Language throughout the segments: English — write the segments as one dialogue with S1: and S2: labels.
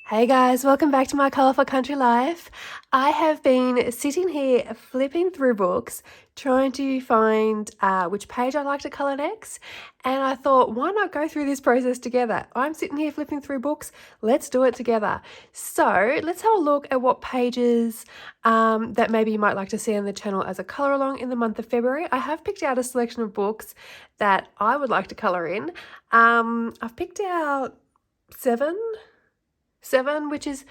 S1: Hey guys, welcome back to my colourful country life. I have been sitting here flipping through books trying to find which page I'd like to colour next, and I thought, why not go through this process together? I'm sitting here flipping through books, let's do it together. So let's have a look at what pages that maybe you might like to see on the channel as a colour along in the month of February. I have picked out a selection of books that I would like to colour in. I've picked out seven, which is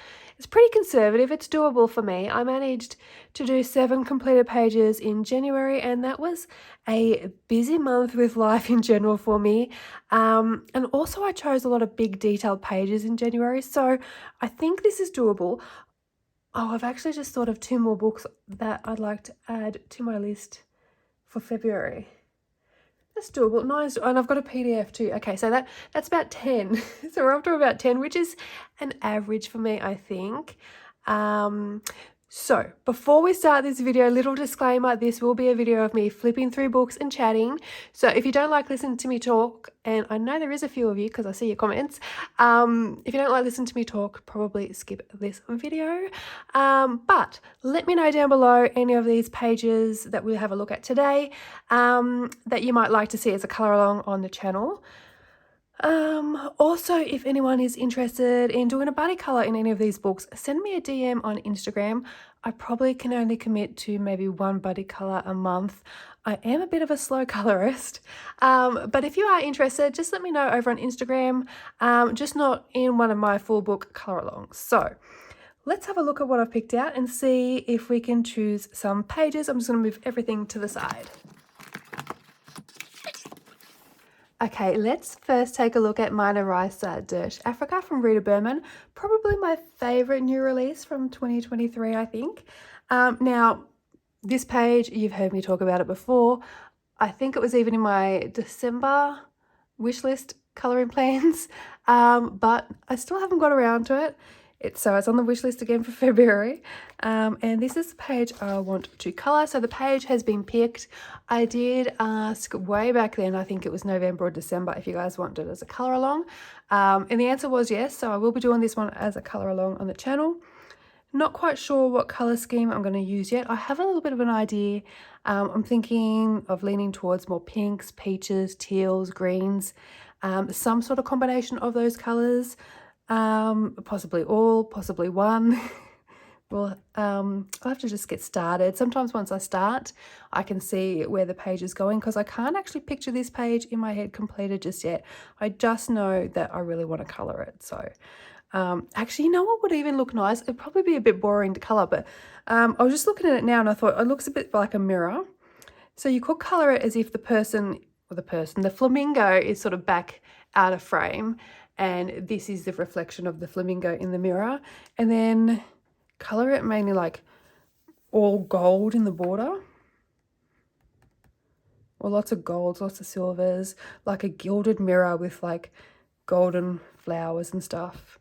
S1: pretty conservative. It's doable for me. I managed to do 7 completed pages in January, and that was a busy month with life in general for me. And also I chose a lot of big detailed pages in January, so I think this is doable. Oh, I've actually just thought of 2 more books that I'd like to add to my list for February. That's doable. Nice. And I've got a PDF too. Okay, so that's about 10. So we're up to about 10, which is an average for me, I think. So before we start this video, little disclaimer, this will be a video of me flipping through books and chatting. So if you don't like listening to me talk, and I know there is a few of you because I see your comments, if you don't like listening to me talk, probably skip this video. But let me know down below any of these pages that we'll have a look at today that you might like to see as a colour along on the channel. Also, if anyone is interested in doing a buddy colour in any of these books, send me a DM on Instagram. I probably can only commit to maybe 1 buddy colour a month. I am a bit of a slow colourist, but if you are interested, just let me know over on Instagram, just not in one of my full book colour alongs. So let's have a look at what I've picked out and see if we can choose some pages. I'm just going to move everything to the side. Okay, let's first take a look at Mina Raisa, Dirt Africa from Rita Berman. Probably my favourite new release from 2023, I think. Now, this page, you've heard me talk about it before. I think it was even in my December wishlist colouring plans, but I still haven't got around to it. So it's on the wish list again for February, and this is the page I want to colour. So the page has been picked. I did ask way back then, I think it was November or December, if you guys wanted it as a colour along, and the answer was yes, so I will be doing this one as a colour along on the channel. Not quite sure what colour scheme I'm going to use yet. I have a little bit of an idea. I'm thinking of leaning towards more pinks, peaches, teals, greens, some sort of combination of those colours. Possibly all, possibly one. Well, I'll have to just get started. Sometimes once I start, I can see where the page is going because I can't actually picture this page in my head completed just yet. I just know that I really want to colour it. So actually, you know what would even look nice? It'd probably be a bit boring to colour, but I was just looking at it now and I thought it looks a bit like a mirror. So you could colour it as if the flamingo is sort of back out of frame, and this is the reflection of the flamingo in the mirror, and then colour it mainly like all gold in the border, or lots of golds, lots of silvers, like a gilded mirror with like golden flowers and stuff.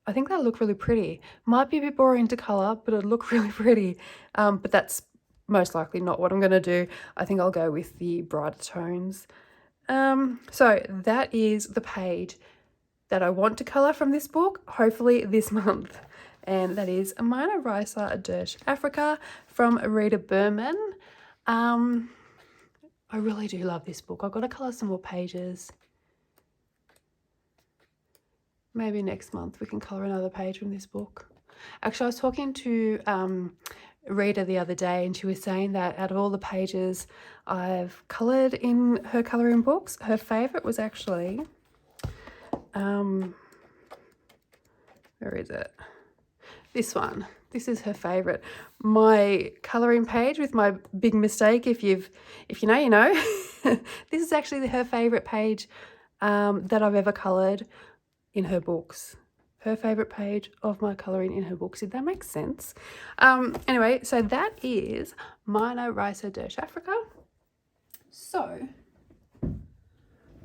S1: I think that'll look really pretty. Might be a bit boring to colour, but it'll look really pretty. But that's most likely not what I'm going to do. I think I'll go with the brighter tones. So that is the page that I want to colour from this book, hopefully this month. And that is Mina Raisa, Dirt Africa from Rita Berman. I really do love this book. I've got to colour some more pages. Maybe next month we can colour another page from this book. Actually, I was talking to Rita the other day, and she was saying that out of all the pages I've coloured in her colouring books, her favourite was actually, where is it? This one. This is her favourite. My colouring page with my big mistake, if you know, you know. This is actually her favourite page that I've ever coloured in her books. Her favourite page of my colouring in her books. Did that make sense? Anyway, so that is Mina Raisa, Dirt Africa. So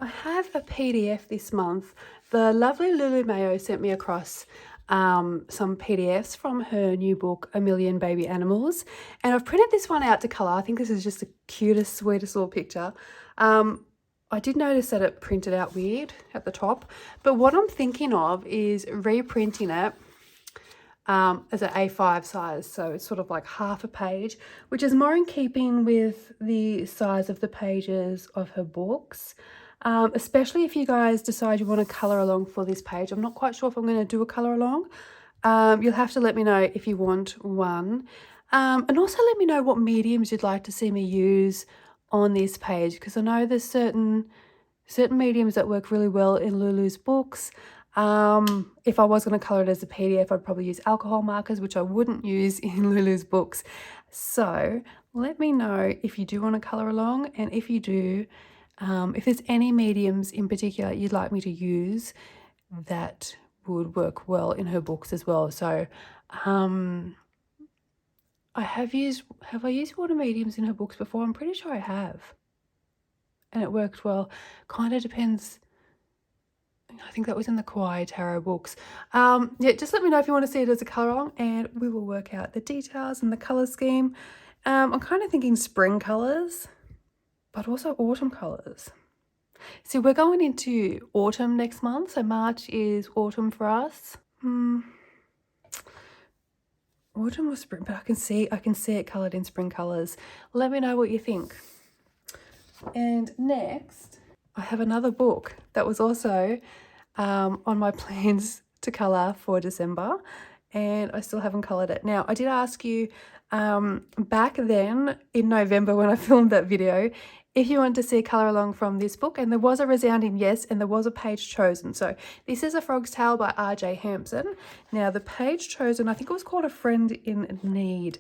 S1: I have a PDF this month. The lovely Lulu Mayo sent me across some PDFs from her new book, A Million Baby Animals. And I've printed this one out to colour. I think this is just the cutest, sweetest little picture. I did notice that it printed out weird at the top, but what I'm thinking of is reprinting it as an A5 size, so it's sort of like half a page, which is more in keeping with the size of the pages of her books. Especially if you guys decide you want to colour along for this page. I'm not quite sure if I'm going to do a colour along. You'll have to let me know if you want one. And also let me know what mediums you'd like to see me use on this page, because I know there's certain mediums that work really well in Lulu's books. If I was going to colour it as a PDF, I'd probably use alcohol markers, which I wouldn't use in Lulu's books. So let me know if you do want to colour along, and if you do, if there's any mediums in particular you'd like me to use that would work well in her books as well. So have I used water mediums in her books before? I'm pretty sure I have. And it worked well. Kind of depends. I think that was in the Kawaii Tarot books. Yeah, just let me know if you want to see it as a colour along, and we will work out the details and the colour scheme. I'm kind of thinking spring colours, but also autumn colours. So we're going into autumn next month. So March is autumn for us. Autumn or spring, but I can see it coloured in spring colours. Let me know what you think. And next, I have another book that was also on my plans to colour for December, and I still haven't coloured it. Now, I did ask you back then in November when I filmed that video if you want to see a colour along from this book, and there was a resounding yes, and there was a page chosen. So this is A Frog's Tale by R.J. Hampson. Now, the page chosen, I think it was called A Friend in Need.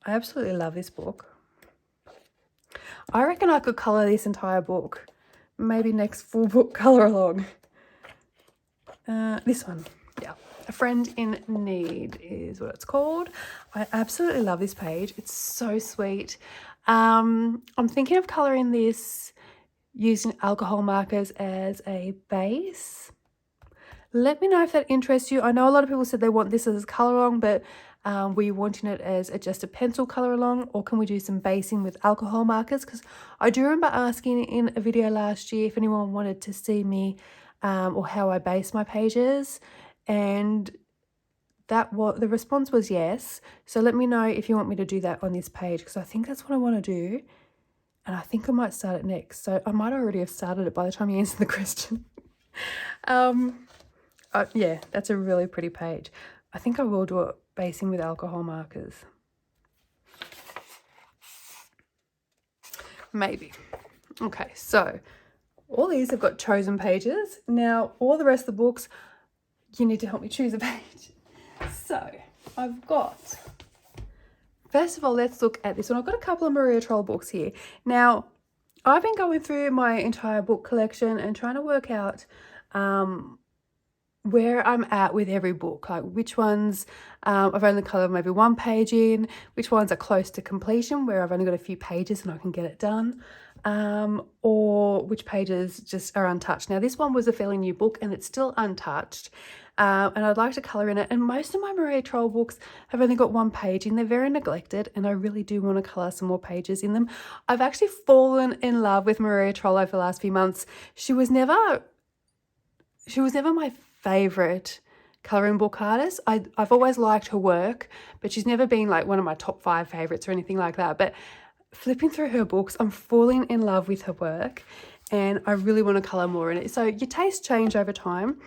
S1: I absolutely love this book. I reckon I could colour this entire book. Maybe next full book colour along. This one, yeah. A Friend in Need is what it's called. I absolutely love this page. It's so sweet. I'm thinking of colouring this using alcohol markers as a base. Let me know if that interests you. I know a lot of people said they want this as a colour along, but were you wanting it as just a pencil colour along, or can we do some basing with alcohol markers? Because I do remember asking in a video last year if anyone wanted to see me or how I base my pages, and the response was yes. So let me know if you want me to do that on this page, because I think that's what I want to do, and I think I might start it next. So I might already have started it by the time you answer the question. Yeah, that's a really pretty page. I think I will do it basing with alcohol markers. Maybe. Okay, so all these have got chosen pages. Now, all the rest of the books, you need to help me choose a page. So, I've got, first of all, let's look at this one. I've got a couple of Maria Troll books here. Now, I've been going through my entire book collection and trying to work out where I'm at with every book, like which ones I've only coloured maybe one page in, which ones are close to completion where I've only got a few pages and I can get it done, or which pages just are untouched. Now, this one was a fairly new book and it's still untouched, and I'd like to colour in it. And most of my Maria Troll books have only got one page and they're very neglected, and I really do want to colour some more pages in them. I've actually fallen in love with Maria Troll over the last few months. She was never my favourite colouring book artist. I've always liked her work, but she's never been like one of my top 5 favourites or anything like that. But flipping through her books, I'm falling in love with her work, and I really want to colour more in it. So your tastes change over time,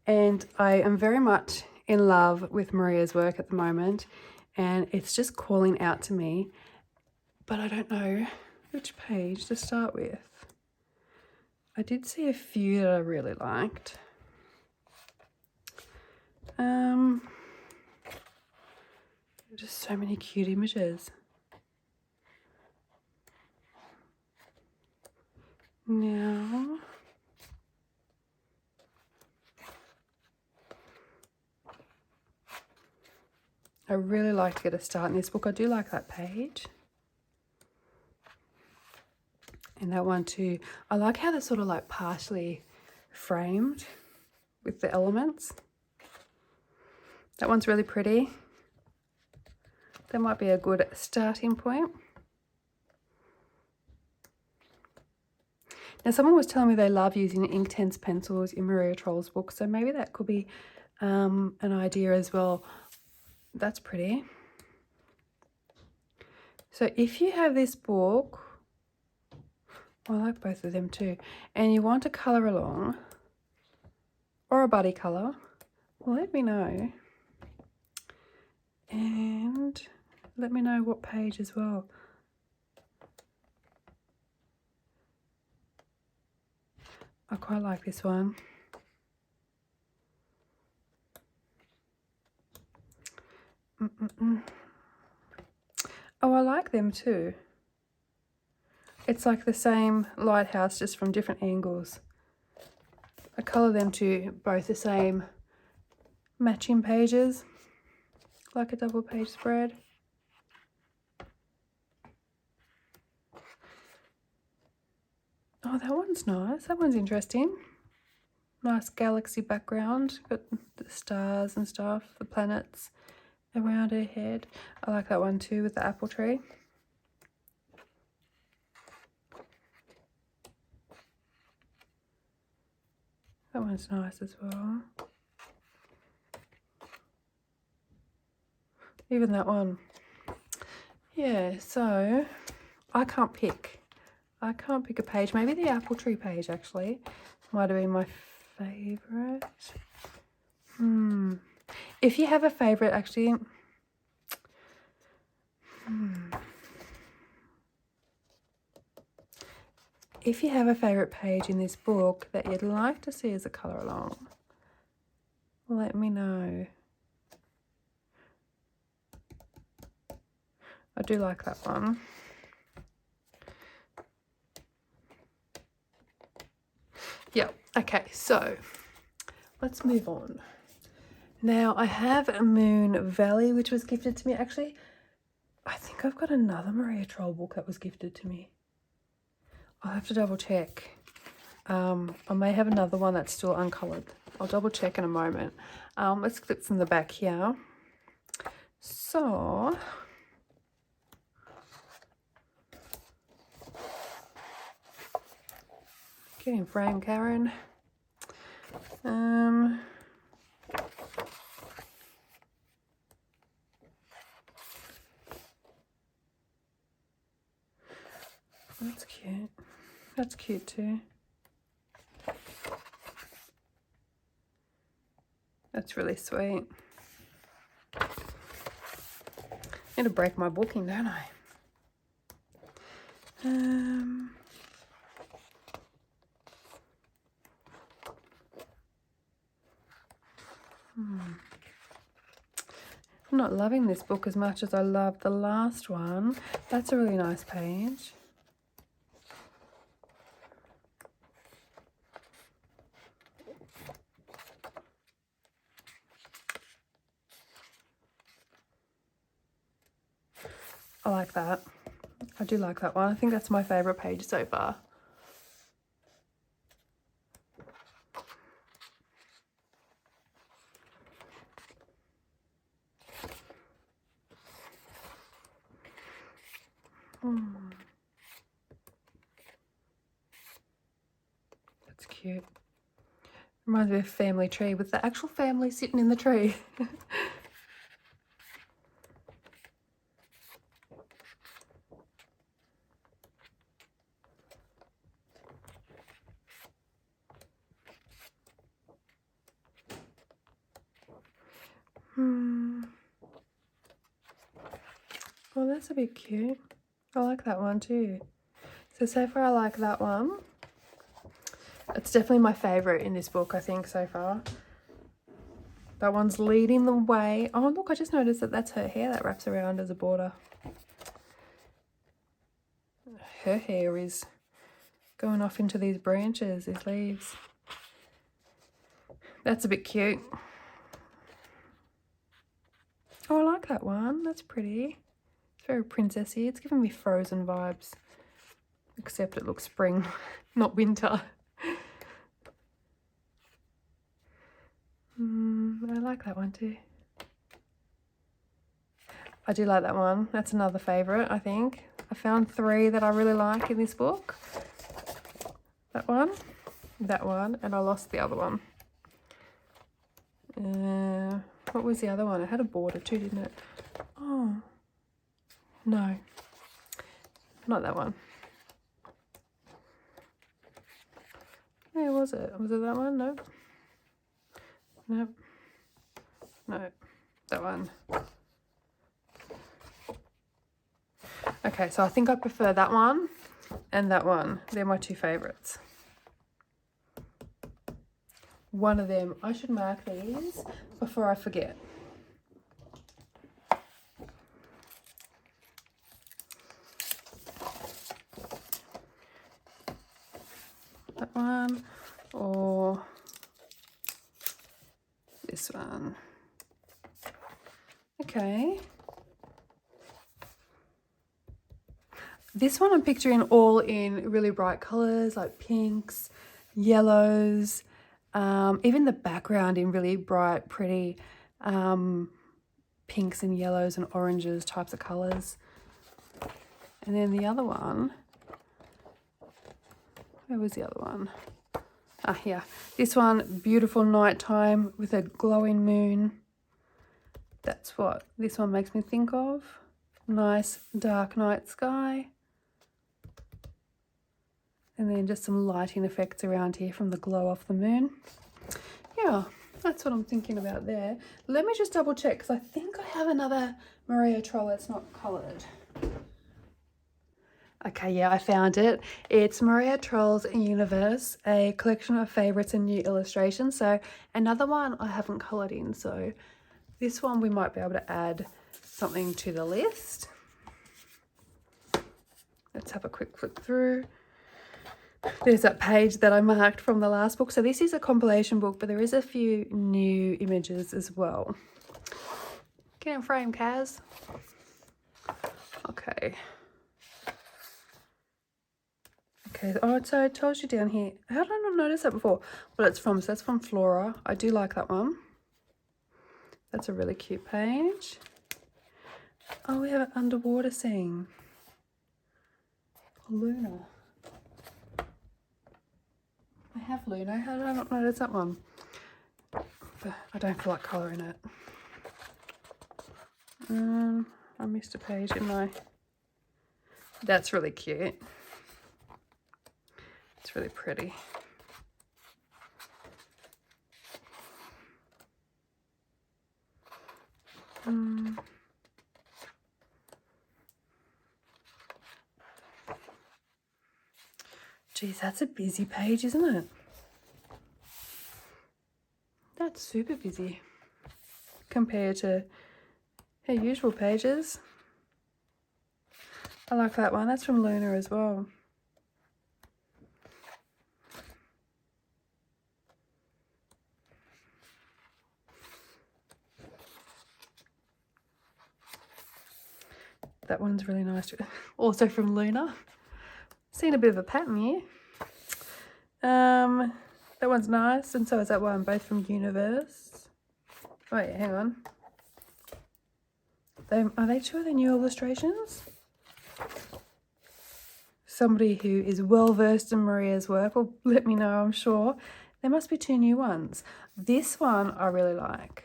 S1: and I am very much in love with Maria's work at the moment, and it's just calling out to me, but I don't know which page to start with. I did see a few that I really liked. Just so many cute images. Now, I really like to get a start in this book. I do like that page. And that one too. I like how they're sort of like partially framed with the elements. That one's really pretty. That might be a good starting point. Now, someone was telling me they love using Inktense pencils in Maria Troll's book, so maybe that could be an idea as well. That's pretty. So if you have this book, well, I like both of them too, and you want to colour along, or a buddy colour, well, let me know. And let me know what page as well. I quite like this one. Oh, I like them too. It's like the same lighthouse, just from different angles. I colour them to both the same matching pages, like a double page spread. Oh, that one's nice. That one's interesting. Nice galaxy background. Got the stars and stuff, the planets around her head. I like that one too, with the apple tree. That one's nice as well. Even that one. Yeah, so I can't pick. I can't pick a page. Maybe the apple tree page actually might have been my favourite. If you have a favourite, actually, if you have a favourite page in this book that you'd like to see as a colour along, let me know. I do like that one. Yeah, okay, so let's move on. Now, I have a Moon Valley, which was gifted to me. Actually, I think I've got another Maria Troll book that was gifted to me. I'll have to double check. I may have another one that's still uncoloured. I'll double check in a moment. Let's flip from the back here. So, get in frame, Karen. That's cute. That's cute too. That's really sweet. I need to break my booking, don't I? I'm not loving this book as much as I loved the last one. That's a really nice page. I like that. I do like that one. I think that's my favourite page so far. That's cute. Reminds me of a family tree with the actual family sitting in the tree. Well, that's a bit cute. I like that one too. So far I like that one. It's definitely my favourite in this book, I think, so far. That one's leading the way. Oh, look, I just noticed that that's her hair that wraps around as a border. Her hair is going off into these branches, these leaves. That's a bit cute. Oh, I like that one. That's pretty. It's very princessy. It's giving me Frozen vibes. Except it looks spring, not winter. I like that one too. I do like that one. That's another favourite, I think. I found 3 that I really like in this book. That one, and I lost the other one. What was the other one? It had a border too, didn't it? Oh, no. Not that one. Where was it? Was it that one? Nope. Nope. No. That one. Okay, so I think I prefer that one and that one. They're my 2 favourites. One of them. I should mark these before I forget. That one or this one. Okay. This one I'm picturing all in really bright colours like pinks, yellows, even the background in really bright, pretty pinks and yellows and oranges types of colours. And then the other one, where was the other one? Ah, here. This one, beautiful nighttime with a glowing moon. That's what this one makes me think of. Nice dark night sky. And then just some lighting effects around here from the glow off the moon. Yeah, that's what I'm thinking about there. Let me just double check because I think I have another Maria Troll that's not coloured. Okay, yeah, I found it. It's Maria Troll's Universe, a collection of favourites and new illustrations. So another one I haven't coloured in. So this one we might be able to add something to the list. Let's have a quick flip through. There's that page that I marked from the last book. So this is a compilation book, but there is a few new images as well. Get in frame, Kaz. Okay. Okay, oh, so it tells you down here. How did I not notice that before? Well, it's from, so that's from Flora. I do like that one. That's a really cute page. Oh, we have an underwater scene. Luna. I have Luna. How did I not notice that one? But I don't feel like colouring it. I missed a page, didn't I? That's really cute. It's really pretty. Geez, that's a busy page, isn't it? That's super busy compared to her usual pages. I like that one. That's from Luna as well. That one's really nice too. Also from Luna. Seen a bit of a pattern here. That one's nice, and so is that one, both from Universe. Wait, hang on. Are they 2 of the new illustrations? Somebody who is well versed in Maria's work will let me know, I'm sure. There must be 2 new ones. This one I really like.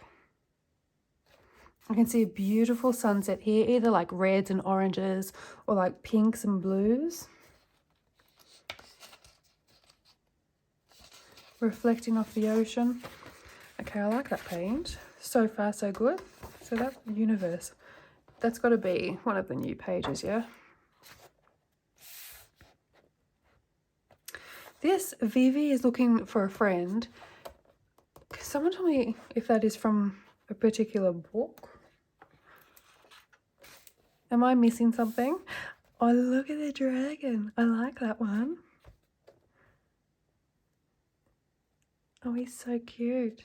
S1: I can see a beautiful sunset here, either like reds and oranges or like pinks and blues. Reflecting off the ocean. Okay, I like that paint. So far, so good. So that Universe, that's got to be one of the new pages, yeah? This Vivi is looking for a friend. Someone tell me if that is from a particular book. Am I missing something? Oh, look at the dragon. I like that one. Oh, he's so cute.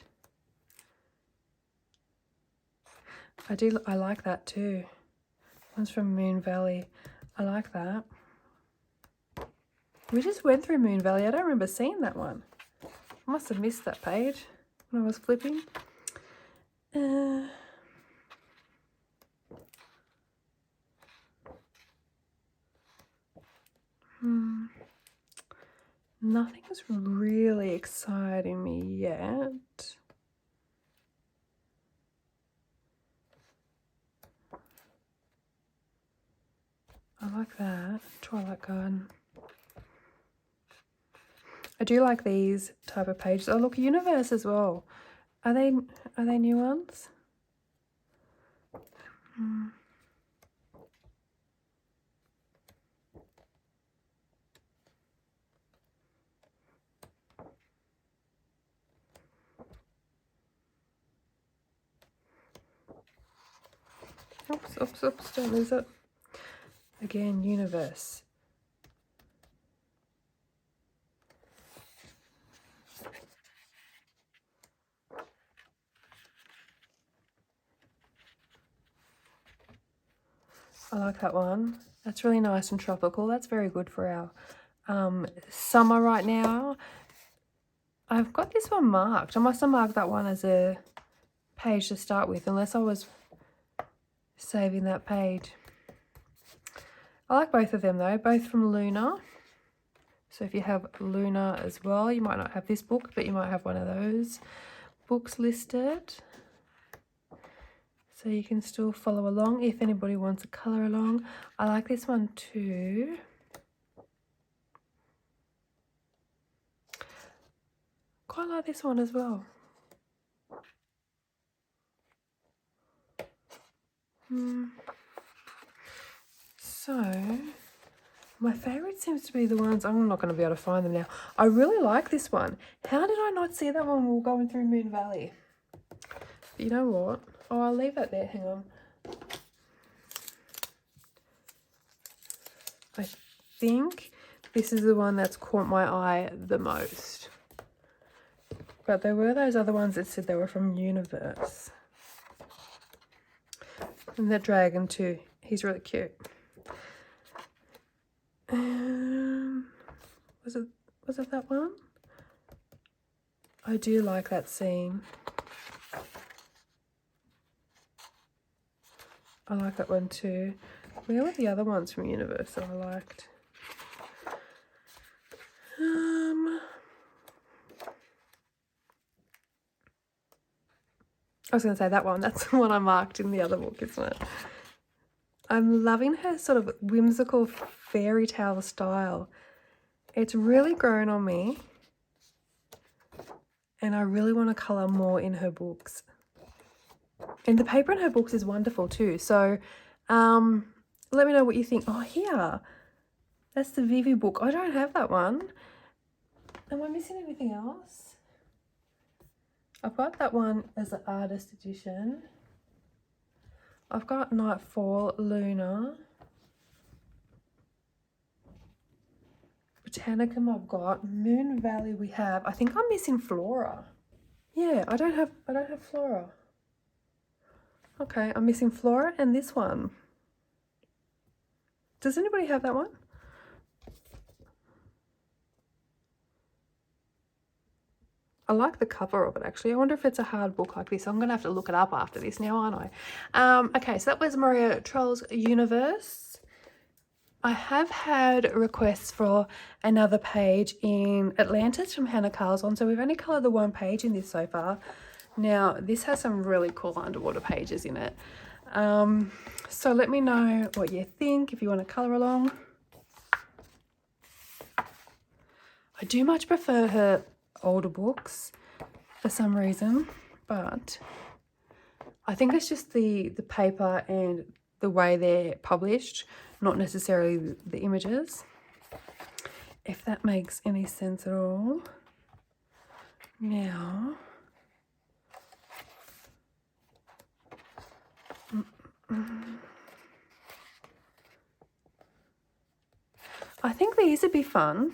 S1: I like that too. One's from Moon Valley. I like that. We just went through Moon Valley. I don't remember seeing that one. I must have missed that page when I was flipping. Nothing's really exciting me yet. I like that. Twilight Garden. I do like these type of pages. Oh look, Universe as well. Are they new ones? Oops, don't lose it. Again, Universe. I like that one. That's really nice and tropical. That's very good for our summer right now. I've got this one marked. I must have marked that one as a page to start with, unless I was saving that page. I like both of them though, both from Luna. So if you have Luna as well, you might not have this book, but you might have one of those books listed. So you can still follow along if anybody wants to colour along. I like this one too. Quite like this one as well. So my favourite seems to be the ones, I'm not going to be able to find them now. I really like this one. How did I not see that when we were going through Moon Valley? But you know what? Oh, I'll leave that there. Hang on. I think this is the one that's caught my eye the most. But there were those other ones that said they were from Universe. And that dragon too. He's really cute. Was it that one? I do like that scene. I like that one too. Where were the other ones from Universe that I liked? I was going to say that one. That's the one I marked in the other book, isn't it? I'm loving her sort of whimsical fairy tale style. It's really grown on me. And I really want to colour more in her books. And the paper in her books is wonderful too. So let me know what you think. Oh, here. That's the Vivi book. I don't have that one. Am I missing anything else? I've got that one as an artist edition. I've got Nightfall, Luna. Botanicum I've got. Moon Valley we have. I think I'm missing Flora. Yeah, I don't have Flora. Okay, I'm missing Flora and this one. Does anybody have that one? I like the cover of it actually. I wonder if it's a hard book like this. I'm going to have to look it up after this now, aren't I? Okay, so that was Maria Troll's Universe. I have had requests for another page in Atlantis from Hannah Carlson. So we've only coloured the one page in this so far. Now, this has some really cool underwater pages in it. So let me know what you think, if you want to colour along. I do much prefer her older books for some reason, but I think it's just the paper and the way they're published, not necessarily the images, if that makes any sense at all. Now, I think these would be fun.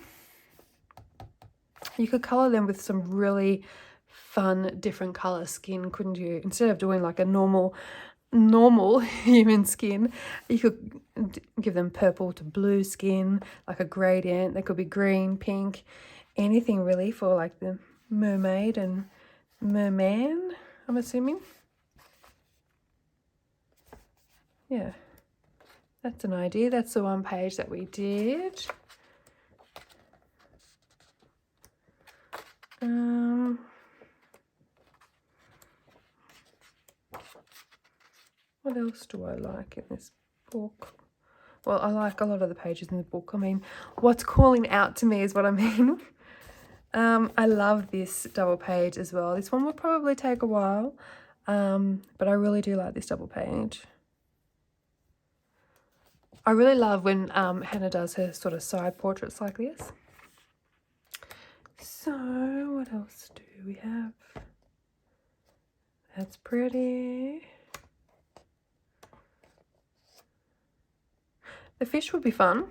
S1: You could colour them with some really fun different colour skin, couldn't you? Instead of doing like a normal human skin, you could give them purple to blue skin, like a gradient. They could be green, pink, anything really for like the mermaid and merman, I'm assuming. Yeah, that's an idea. That's the one page that we did. What else do I like in this book? Well, I like a lot of the pages in the book. I mean, what's calling out to me is what I mean. I love this double page as well. This one will probably take a while, but I really do like this double page. I really love when Hannah does her sort of side portraits like this. So, what else do we have? That's pretty. The fish would be fun.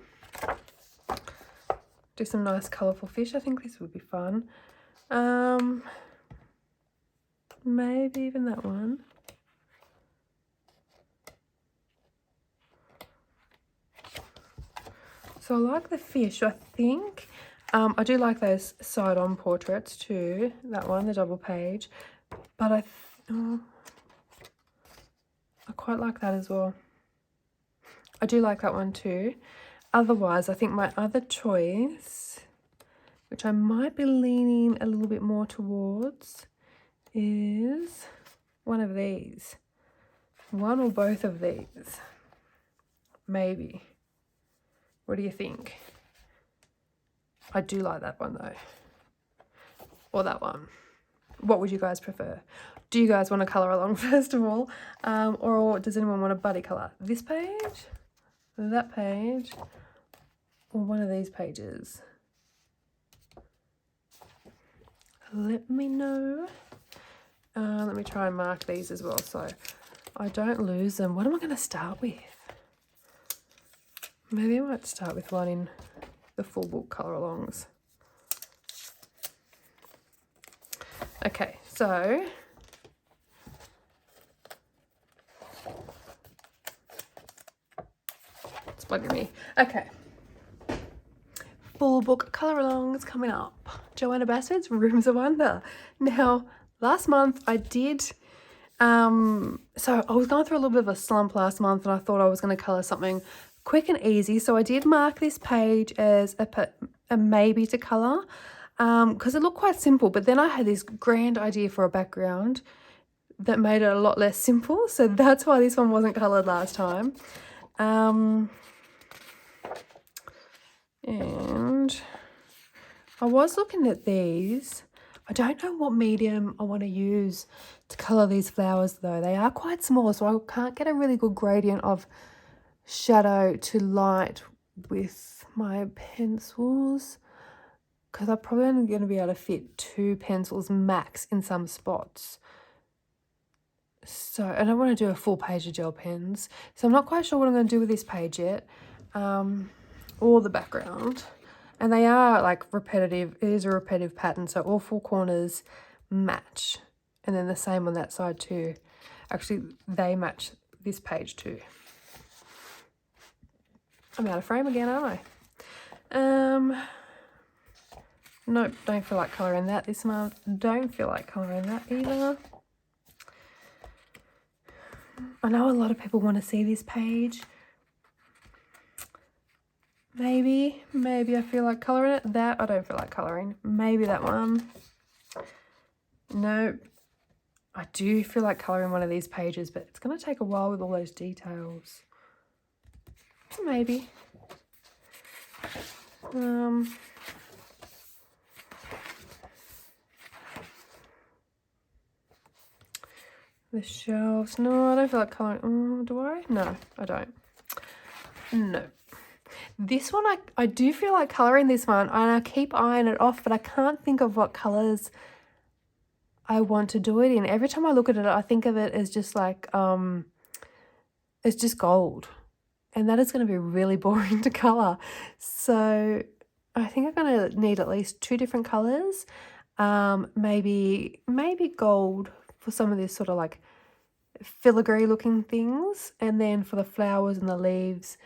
S1: Do some nice colourful fish. I think this would be fun. Maybe even that one. So I like the fish. I think I do like those side-on portraits too. That one, the double page. But I quite like that as well. I do like that one too. Otherwise, I think my other choice, which I might be leaning a little bit more towards, is one of these. One or both of these. Maybe. What do you think? I do like that one though. Or that one. What would you guys prefer? Do you guys want to colour along first of all? Or does anyone want a buddy colour? This page? That page? Or one of these pages? Let me know. Let me try and mark these as well so I don't lose them. What am I going to start with? Maybe I might start with one in the full book colour alongs. Okay, so it's bugging me. Okay. Full book colour alongs coming up. Joanna Basford's Rooms of Wonder. Now, last month I did, so I was going through a little bit of a slump last month and I thought I was going to colour something quick and easy. So I did mark this page as a maybe to colour because it looked quite simple. But then I had this grand idea for a background that made it a lot less simple. So that's why this one wasn't coloured last time. And I was looking at these. I don't know what medium I want to use to colour these flowers though. They are quite small, so I can't get a really good gradient of shadow to light with my pencils because I'm probably only going to be able to fit 2 pencils max in some spots. So I don't want to do a full page of gel pens. So I'm not quite sure what I'm going to do with this page yet. Or the background. And they are like repetitive. It is a repetitive pattern. So all 4 corners match. And then the same on that side too. Actually, they match this page too. I'm out of frame again, aren't I? Nope, don't feel like colouring that this month. Don't feel like colouring that either. I know a lot of people want to see this page. Maybe I feel like colouring it. That I don't feel like colouring. Maybe that one. No, I do feel like colouring one of these pages, but it's going to take a while with all those details. Maybe. The shelves. No, I don't feel like colouring. Do I? No, I don't. No. This one, I do feel like colouring this one, and I keep eyeing it off, but I can't think of what colours I want to do it in. Every time I look at it, I think of it as just like, it's just gold. And that is going to be really boring to colour. So I think I'm going to need at least 2 different colours. Maybe gold for some of this sort of like filigree looking things. And then for the flowers and the leaves,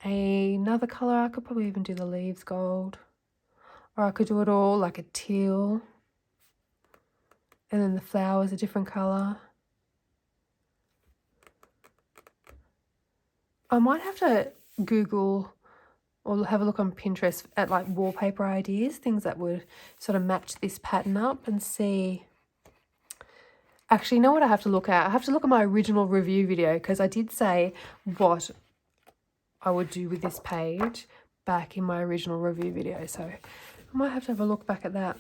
S1: another colour. I could probably even do the leaves gold. Or I could do it all like a teal. And then the flowers a different colour. I might have to Google or have a look on Pinterest at like wallpaper ideas, things that would sort of match this pattern up, and see. Actually, you know what I have to look at? I have to look at my original review video, because I did say what I would do with this page back in my original review video. So I might have to have a look back at that.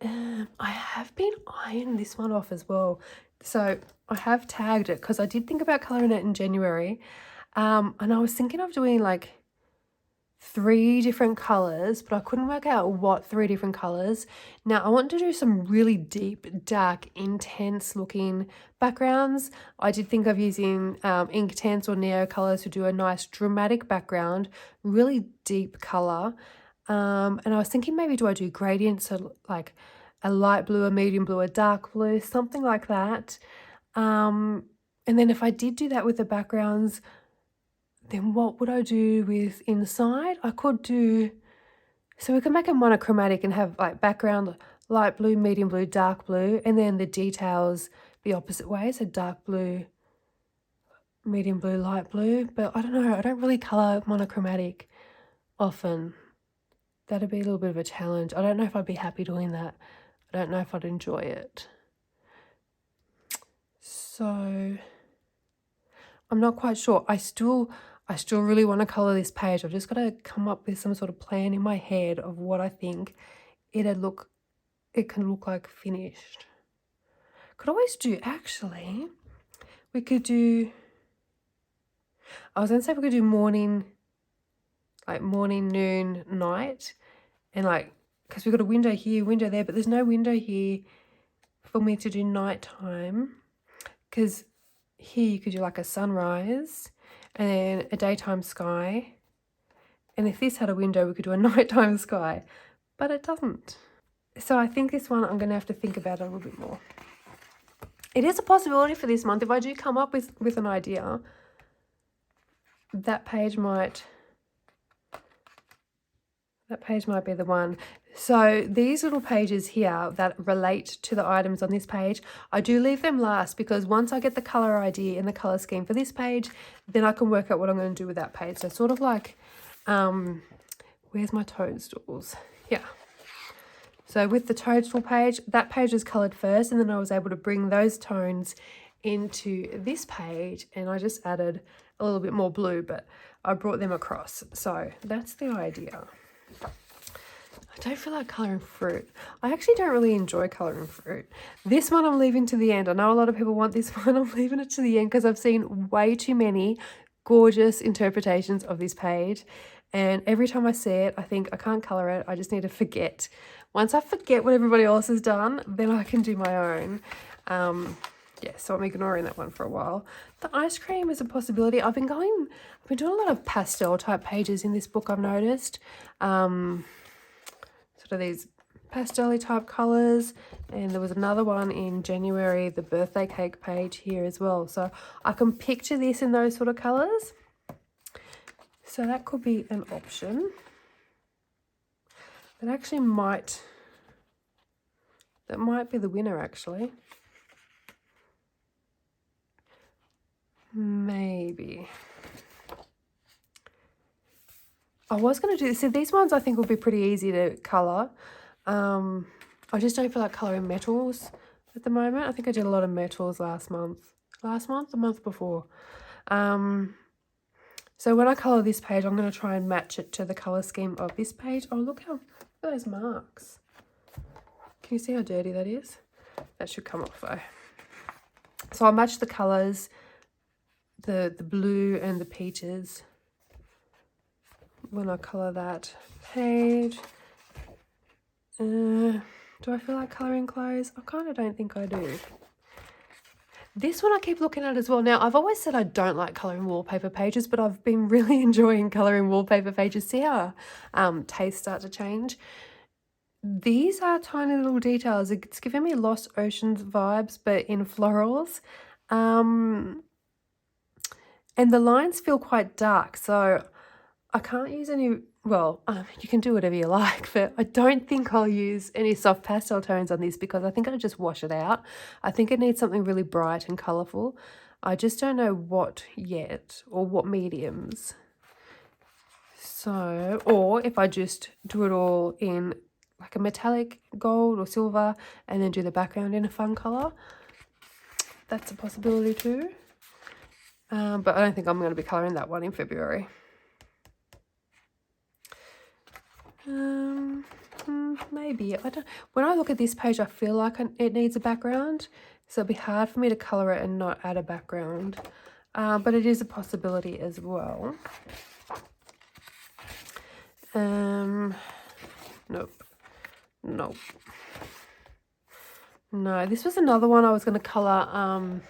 S1: I have been eyeing this one off as well. So I have tagged it because I did think about colouring it in January. And I was thinking of doing like 3 different colours, but I couldn't work out what 3 different colours. Now I want to do some really deep, dark, intense looking backgrounds. I did think of using Inktense or Neo colours to do a nice dramatic background, really deep colour. And I was thinking, maybe do I do gradients, so like a light blue, a medium blue, a dark blue, something like that. And then if I did do that with the backgrounds, then what would I do with inside? I could do, so we can make it monochromatic and have like background light blue, medium blue, dark blue, and then the details the opposite way, so dark blue, medium blue, light blue. But I don't know, I don't really colour monochromatic often. That'd be a little bit of a challenge. I don't know if I'd be happy doing that. I don't know if I'd enjoy it. So I'm not quite sure. I still really want to colour this page. I've just got to come up with some sort of plan in my head of what I think it can look like finished. Could always do, actually, we could do, I was going to say we could do morning, noon, night, and like, because we've got a window here, window there, but there's no window here for me to do nighttime, because here you could do like a sunrise and then a daytime sky, and if this had a window we could do a nighttime sky, but it doesn't. So I think this one I'm going to have to think about it a little bit more. It is a possibility for this month. If I do come up with an idea, that page might be the one. So these little pages here that relate to the items on this page, I do leave them last, because once I get the colour idea and the colour scheme for this page, then I can work out what I'm going to do with that page. So sort of like, where's my toadstools? Yeah. So with the toadstool page, that page was coloured first, and then I was able to bring those tones into this page, and I just added a little bit more blue, but I brought them across. So that's the idea. I don't feel like colouring fruit. I actually don't really enjoy colouring fruit. This one I'm leaving to the end. I know a lot of people want this one. I'm leaving it to the end because I've seen way too many gorgeous interpretations of this page. And every time I see it, I think I can't colour it. I just need to forget. Once I forget what everybody else has done, then I can do my own. Yeah, so I'm ignoring that one for a while. The ice cream is a possibility. I've been doing a lot of pastel type pages in this book, I've noticed. Sort of these pastel-y type colours. And there was another one in January, the birthday cake page here as well. So I can picture this in those sort of colours. So that could be an option. That might be the winner, actually. Maybe. I was going to do, so these ones I think will be pretty easy to colour. I just don't feel like colouring metals at the moment. I think I did a lot of metals last month, the month before. So when I colour this page, I'm going to try and match it to the colour scheme of this page. Oh, look at those marks. Can you see how dirty that is? That should come off though. So I'll match the colours, the blue and the peaches when I colour that page. Do I feel like colouring clothes? I kind of don't think I do. This one I keep looking at as well. Now, I've always said I don't like colouring wallpaper pages, but I've been really enjoying colouring wallpaper pages. See how tastes start to change? These are tiny little details. It's giving me Lost Oceans vibes, but in florals. And the lines feel quite dark, so I can't use any, well, you can do whatever you like, but I don't think I'll use any soft pastel tones on this because I think I'll just wash it out. I think it needs something really bright and colourful. I just don't know what yet, or what mediums. So, or if I just do it all in like a metallic gold or silver and then do the background in a fun colour, that's a possibility too. But I don't think I'm going to be colouring that one in February. Maybe. When I look at this page, I feel like it needs a background. So it'll be hard for me to colour it and not add a background. But it is a possibility as well. Nope. No, this was another one I was going to colour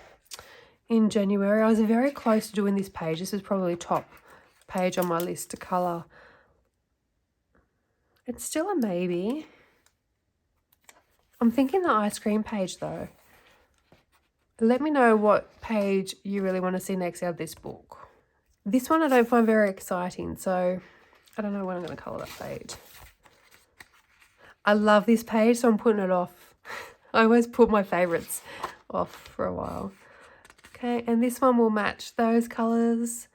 S1: in January. I was very close to doing this page. This is probably top page on my list to colour. It's still a maybe. I'm thinking the ice cream page though. Let me know what page you really want to see next out of this book. This one I don't find very exciting, so I don't know when I'm going to colour that page. I love this page, so I'm putting it off. I always put my favourites off for a while. Okay, and this one will match those colours.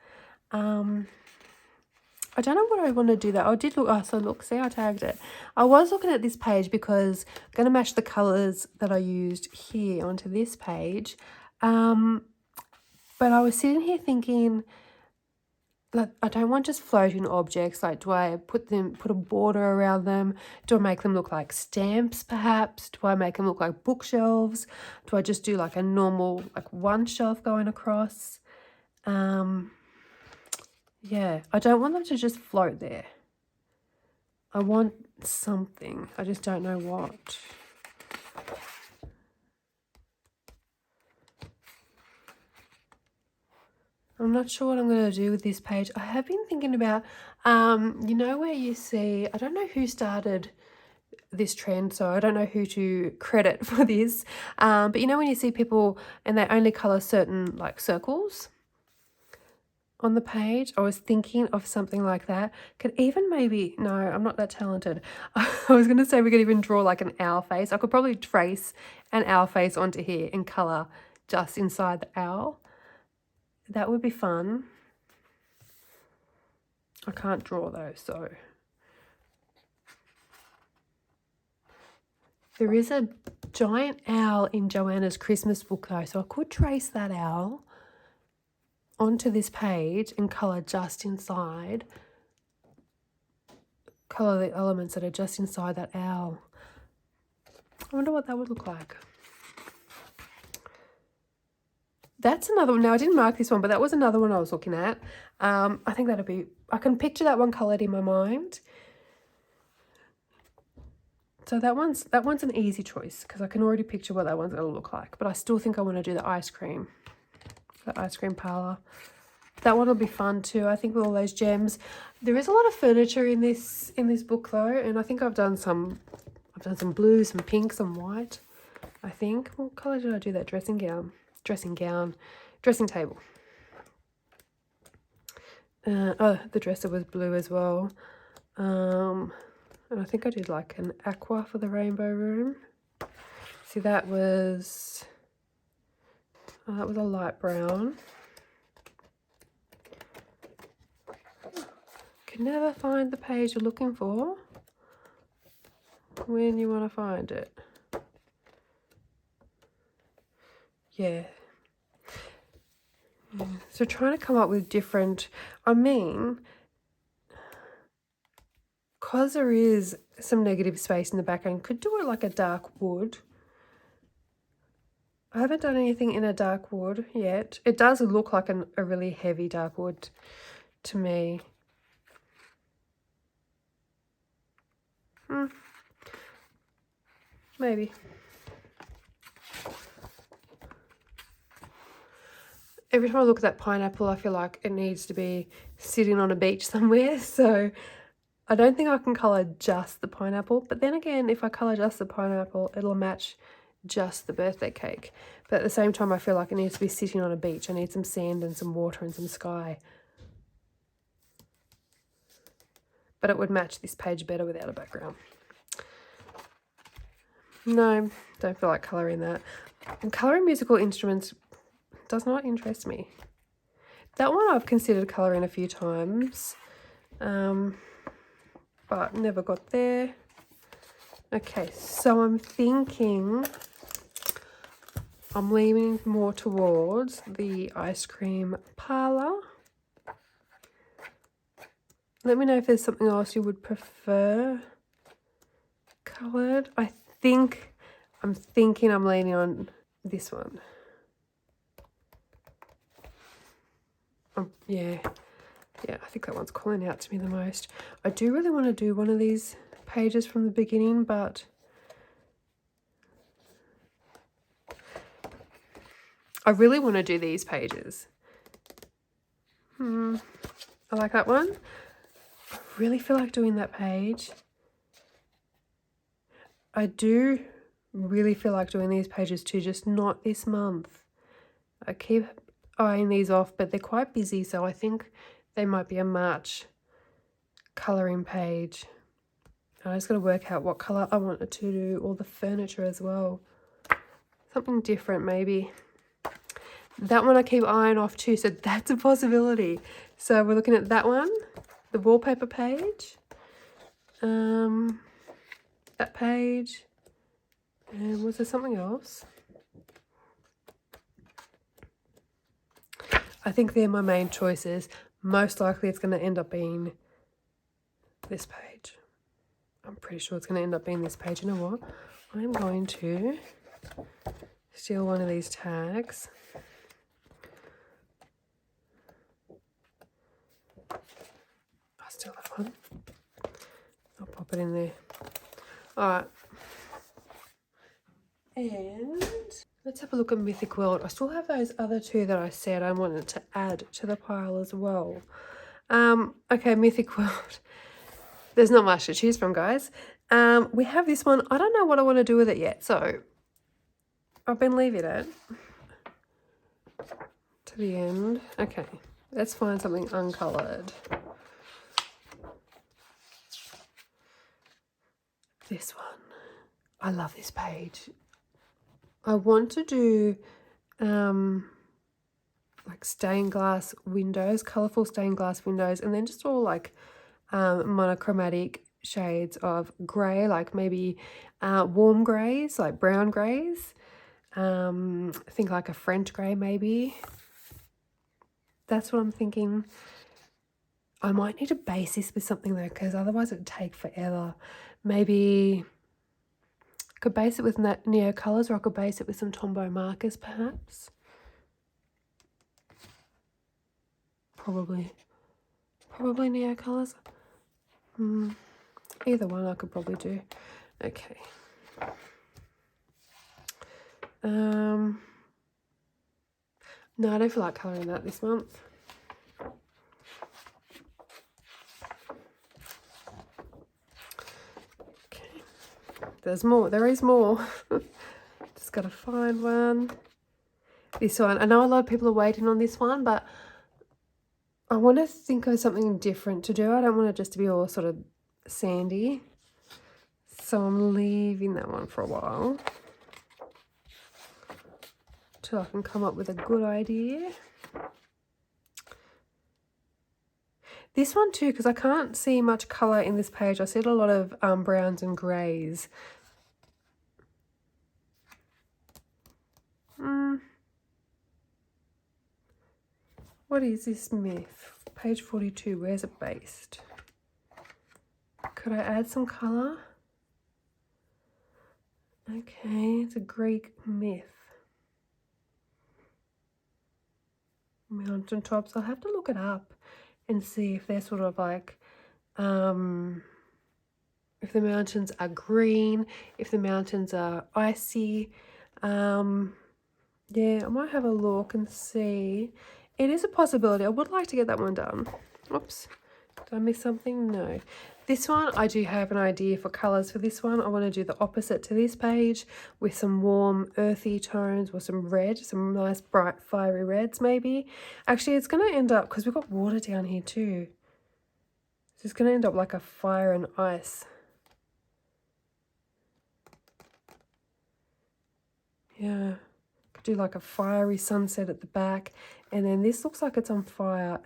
S1: I don't know what I want to do that. I did look, so look, see, I tagged it. I was looking at this page because I'm going to match the colours that I used here onto this page. But I was sitting here thinking, like, I don't want just floating objects. Like, do I put a border around them? Do I make them look like stamps, perhaps? Do I make them look like bookshelves? Do I just do like a normal, like one shelf going across? Yeah, I don't want them to just float there. I want something. I just don't know what. I'm not sure what I'm going to do with this page. I have been thinking about, you know, where you see, I don't know who started this trend, so I don't know who to credit for this. But you know when you see people and they only colour certain like circles on the page, I was thinking of something like that. Could even maybe, no, I'm not that talented. I was going to say we could even draw like an owl face. I could probably trace an owl face onto here and colour just inside the owl. That would be fun. I can't draw though, so. There is a giant owl in Joanna's Christmas book though, so I could trace that owl onto this page and colour just inside. Colour the elements that are just inside that owl. I wonder what that would look like. That's another one. Now, I didn't mark this one, but that was another one I was looking at. I think that'd be, I can picture that one coloured in my mind. So that one's an easy choice because I can already picture what that one's going to look like. But I still think I want to do the ice cream parlour. That one will be fun too. I think with all those gems. There is a lot of furniture in this book though, and I think I've done some blue, some pink, some white. I think. What colour did I do that? Dressing table. Oh, the dresser was blue as well. And I think I did like an aqua for the rainbow room. See, that was a light brown. Can never find the page you're looking for when you want to find it. Yeah. So trying to come up with different, because there is some negative space in the background, could do it like a dark wood. I haven't done anything in a dark wood yet. It does look like a really heavy dark wood to me. Maybe. Every time I look at that pineapple, I feel like it needs to be sitting on a beach somewhere. So I don't think I can colour just the pineapple. But then again, if I colour just the pineapple, it'll match just the birthday cake. But at the same time, I feel like it needs to be sitting on a beach. I need some sand and some water and some sky. But it would match this page better without a background. No, don't feel like colouring that. And colouring musical instruments does not interest me. That one I've considered colouring a few times. but never got there. Okay, so I'm thinking I'm leaning more towards the ice cream parlour. Let me know if there's something else you would prefer coloured. I'm thinking I'm leaning on this one. Yeah, I think that one's calling out to me the most. I do really want to do one of these pages from the beginning, but I really want to do these pages. I like that one. I really feel like doing that page. I do really feel like doing these pages too, just not this month. I keep eyeing these off, but they're quite busy, so I think they might be a March colouring page. I just got to work out what colour I wanted to do, all the furniture as well. Something different maybe. That one I keep eyeing off too, so that's a possibility. So we're looking at that one, the wallpaper page, that page, and was there something else? I think they're my main choices. Most likely it's going to end up being this page. I'm pretty sure it's going to end up being this page. You know what? I'm going to steal one of these tags. I'll steal that one. I'll pop it in there. All right. And let's have a look at Mythic World. I still have those other two that I said I wanted to add to the pile as well. Okay, Mythic World. There's not much to choose from, guys. We have this one. I don't know what I want to do with it yet, so I've been leaving it to the end. Okay, let's find something uncoloured. This one. I love this page. I want to do like stained glass windows, colourful stained glass windows, and then just all like monochromatic shades of grey, like maybe warm greys, like brown greys. I think like a French grey maybe. That's what I'm thinking. I might need to base this with something though, because otherwise it would take forever. Maybe I could base it with Neo Colours, or I could base it with some Tombow markers perhaps. Probably Neo Colours. Either one I could probably do. Okay. No, I don't feel like colouring that this month. Okay. There's more. There is more. Just got to find one. This one. I know a lot of people are waiting on this one, but I want to think of something different to do. I don't want it just to be all sort of sandy. So I'm leaving that one for a while till I can come up with a good idea. This one too, because I can't see much colour in this page. I see a lot of browns and greys. What is this myth? Page 42, where's it based? Could I add some colour? Okay, it's a Greek myth. Mountain tops. I'll have to look it up and see if they're sort of like, if the mountains are green, if the mountains are icy. Yeah, I might have a look and see. It is a possibility. I would like to get that one done. Oops. Did I miss something? No. This one, I do have an idea for colours for this one. I want to do the opposite to this page with some warm earthy tones or some red, some nice bright fiery reds maybe. Actually, it's going to end up, because we've got water down here too. So it's going to end up like a fire and ice. Yeah. Could do like a fiery sunset at the back. And then this looks like it's on fire.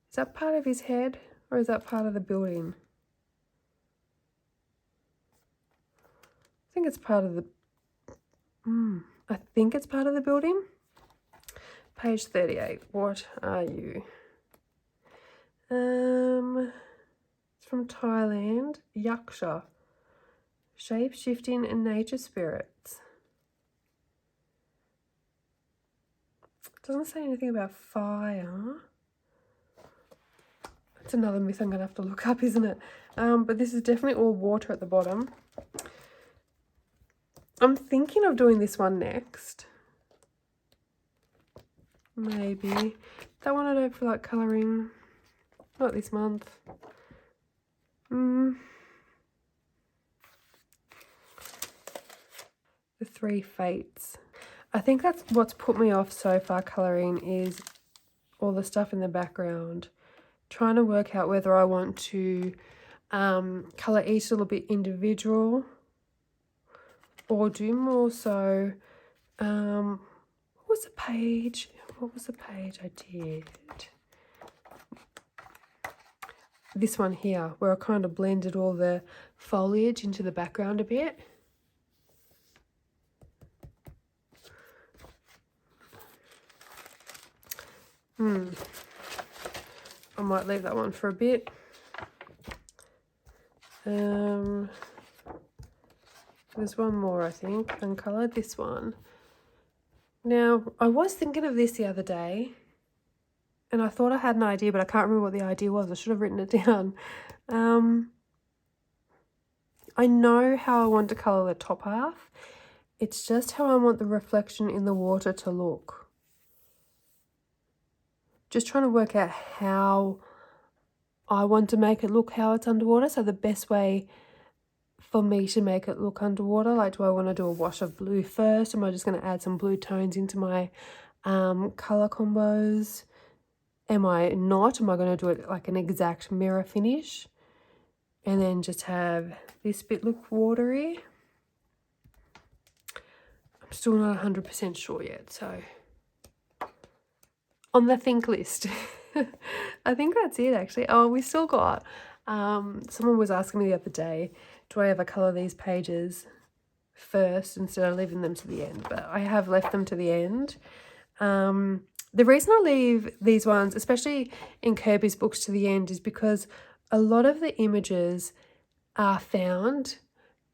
S1: Is that part of his head? Or is that part of the building? I think it's part of the... I think it's part of the building. Page 38. What are you? It's from Thailand. Yaksha. Shape-shifting and nature spirits. It doesn't say anything about fire. It's another myth I'm going to have to look up, isn't it? But this is definitely all water at the bottom. I'm thinking of doing this one next. Maybe. That one I don't feel like colouring. Not this month. The Three Fates. I think that's what's put me off so far colouring, is all the stuff in the background. Trying to work out whether I want to colour each little bit individual or do more so... what was the page? What was the page I did? This one here, where I kind of blended all the foliage into the background a bit. I might leave that one for a bit. There's one more, I think, uncoloured, this one. Now, I was thinking of this the other day, and I thought I had an idea, but I can't remember what the idea was. I should have written it down. I know how I want to colour the top half. It's just how I want the reflection in the water to look. Just trying to work out how I want to make it look how it's underwater. So the best way for me to make it look underwater, like, do I want to do a wash of blue first? Am I just going to add some blue tones into my colour combos? Am I not? Am I going to do it like an exact mirror finish? And then just have this bit look watery? I'm still not 100% sure yet, so on the think list. I think that's it, actually. Oh, we still got, someone was asking me the other day, do I ever colour these pages first instead of leaving them to the end? But I have left them to the end. The reason I leave these ones, especially in Kirby's books, to the end is because a lot of the images are found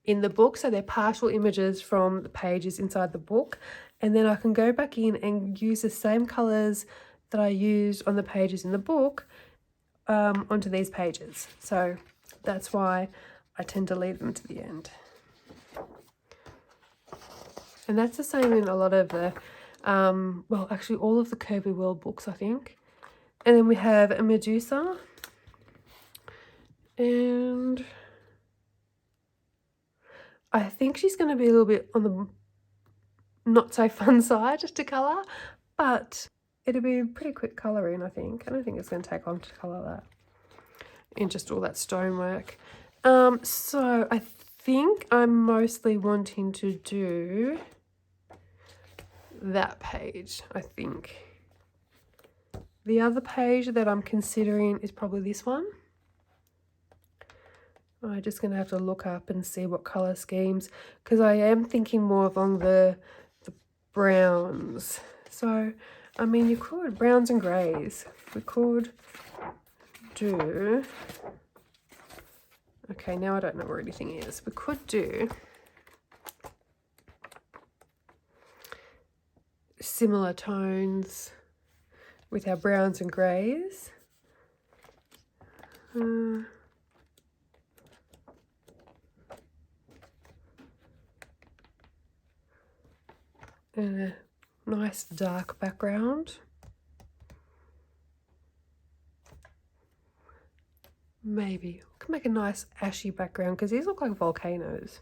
S1: in the book. So they're partial images from the pages inside the book. And then I can go back in and use the same colours that I used on the pages in the book onto these pages. So that's why I tend to leave them to the end. And that's the same in a lot of the, well, actually all of the Kirby World books, I think. And then we have a Medusa. And I think she's going to be a little bit on the not so fun side to colour, but it'll be a pretty quick colouring, I think. I don't think it's going to take long to colour that in just all that stonework. So I think I'm mostly wanting to do that page, I think. The other page that I'm considering is probably this one. I'm just going to have to look up and see what colour schemes, because I am thinking more along the browns. So, I mean, you could, browns and greys. We could do, okay, now I don't know where anything is. We could do similar tones with our browns and greys. And a nice dark background. Maybe we can make a nice ashy background because these look like volcanoes.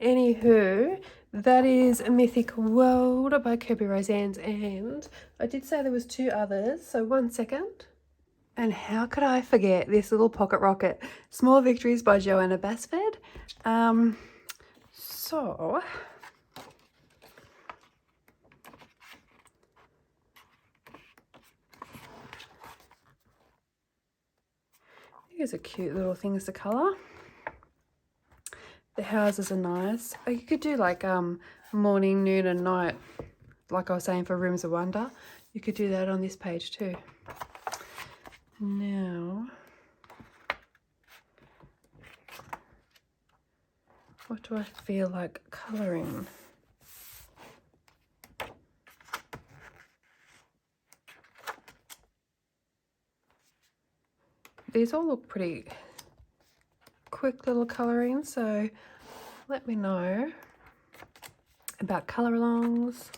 S1: Anywho, that is Mythic World by Kirby Roseanne's, and I did say there was two others, so 1 second. And how could I forget this little pocket rocket, Small Victories by Joanna Basford. So These are cute little things to colour. The houses are nice. Oh, you could do like morning, noon and night, like I was saying for Rooms of Wonder. You could do that on this page too. Now, what do I feel like colouring? These all look pretty quick little colouring, so let me know about colour alongs.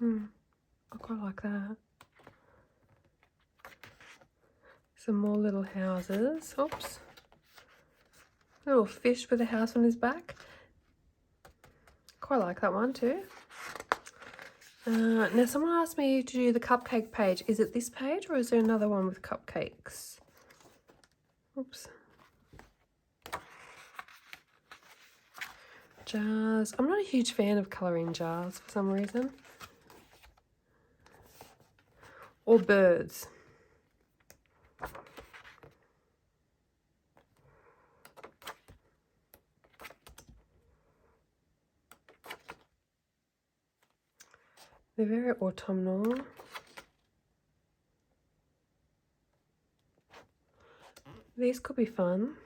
S1: I quite like that. Some more little houses. Oops. Little fish with a house on his back. Quite like that one too. Now someone asked me to do the cupcake page. Is it this page or is there another one with cupcakes? Oops. Jars. I'm not a huge fan of colouring jars for some reason. Or birds. They're very autumnal. These could be fun.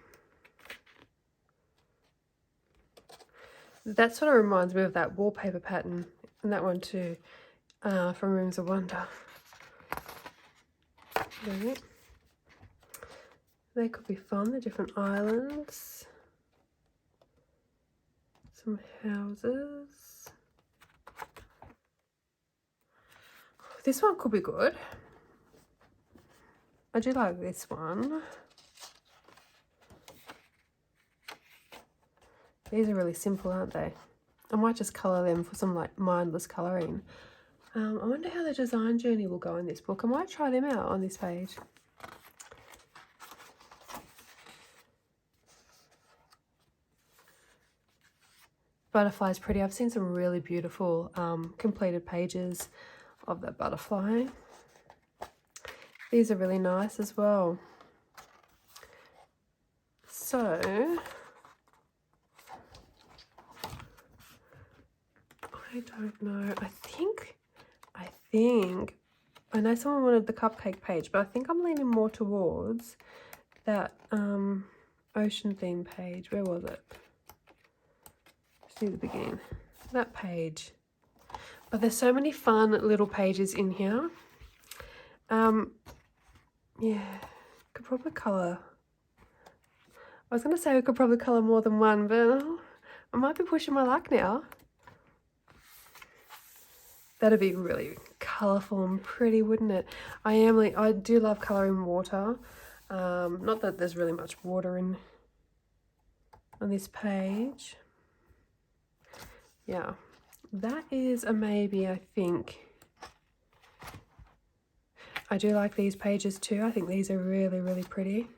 S1: That sort of reminds me of that wallpaper pattern and that one too, from Rooms of Wonder. There. They could be fun, the different islands. Some houses. This one could be good. I do like this one. These are really simple, aren't they? I might just colour them for some like mindless colouring. I wonder how the design journey will go in this book. I might try them out on this page. Butterfly's pretty. I've seen some really beautiful completed pages of that butterfly. These are really nice as well. So I don't know. I think I know someone wanted the cupcake page, but I think I'm leaning more towards that ocean theme page. Where was it? See the beginning. That page. But there's so many fun little pages in here. Yeah, could probably colour. I was going to say we could probably colour more than one, but I might be pushing my luck now. That'd be really colourful and pretty, wouldn't it? I do love colouring water. Not that there's really much water on this page. Yeah, that is a maybe, I think. I do like these pages too. I think these are really, really pretty.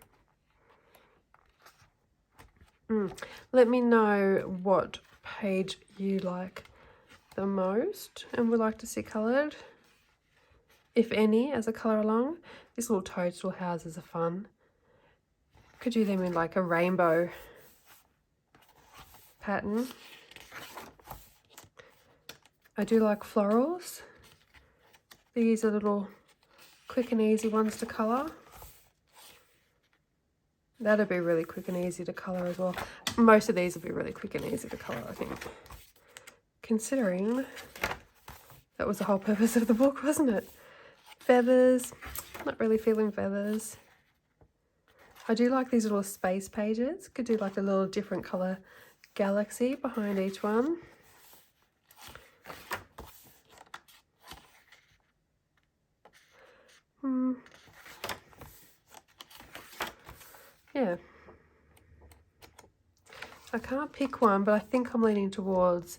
S1: Let me know what page you like the most and would like to see coloured, if any, as a colour along. These little toadstool houses are fun. Could do them in like a rainbow pattern. I do like florals. These are little quick and easy ones to colour. That'll be really quick and easy to colour as well. Most of these will be really quick and easy to colour, I think. Considering that was the whole purpose of the book, wasn't it? Feathers. Not really feeling feathers. I do like these little space pages. Could do like a little different colour galaxy behind each one. Yeah. I can't pick one, but I think I'm leaning towards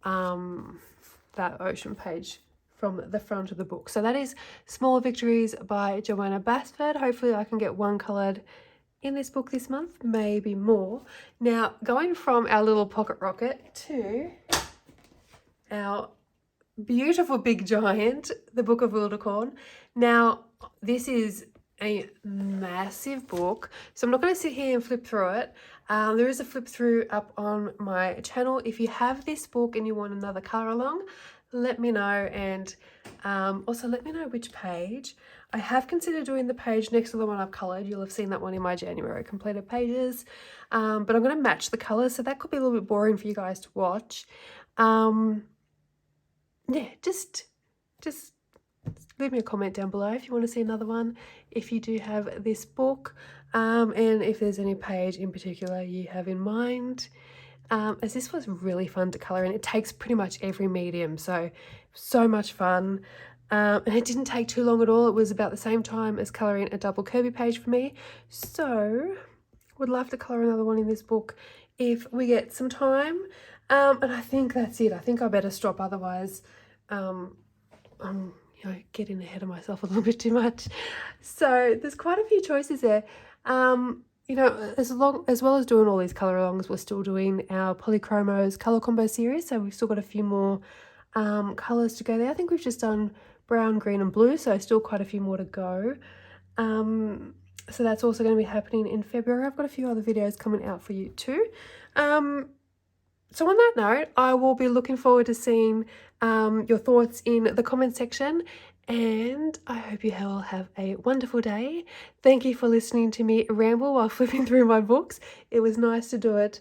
S1: that ocean page from the front of the book. So that is Small Victories by Joanna Basford. Hopefully I can get one coloured in this book this month, maybe more. Now, going from our little pocket rocket to our beautiful big giant, the Book of Wildercorn. Now, this is a massive book, so I'm not going to sit here and flip through it. There is a flip through up on my channel. If you have this book and you want another colour along, let me know, and also let me know which page. I have considered doing the page next to the one I've coloured. You'll have seen that one in my January completed pages, but I'm going to match the colours, so that could be a little bit boring for you guys to watch. Yeah, just leave me a comment down below if you want to see another one, if you do have this book, and if there's any page in particular you have in mind, as this was really fun to colour in. It takes pretty much every medium, so much fun, and it didn't take too long at all. It was about the same time as colouring a double Kirby page for me, so would love to colour another one in this book if we get some time. And I think that's it. I think I better stop, otherwise I'm getting ahead of myself a little bit too much. So there's quite a few choices there. As well as doing all these colour alongs, we're still doing our Polychromos colour combo series, so we've still got a few more colours to go there. I think we've just done brown, green and blue, so still quite a few more to go. So that's also going to be happening in February. I've got a few other videos coming out for you too. So on that note, I will be looking forward to seeing your thoughts in the comment section, and I hope you all have a wonderful day. Thank you for listening to me ramble while flipping through my books. It was nice to do it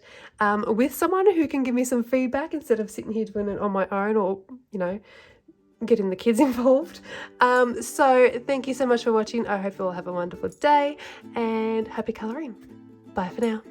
S1: with someone who can give me some feedback instead of sitting here doing it on my own, or, getting the kids involved. So thank you so much for watching. I hope you all have a wonderful day and happy colouring. Bye for now.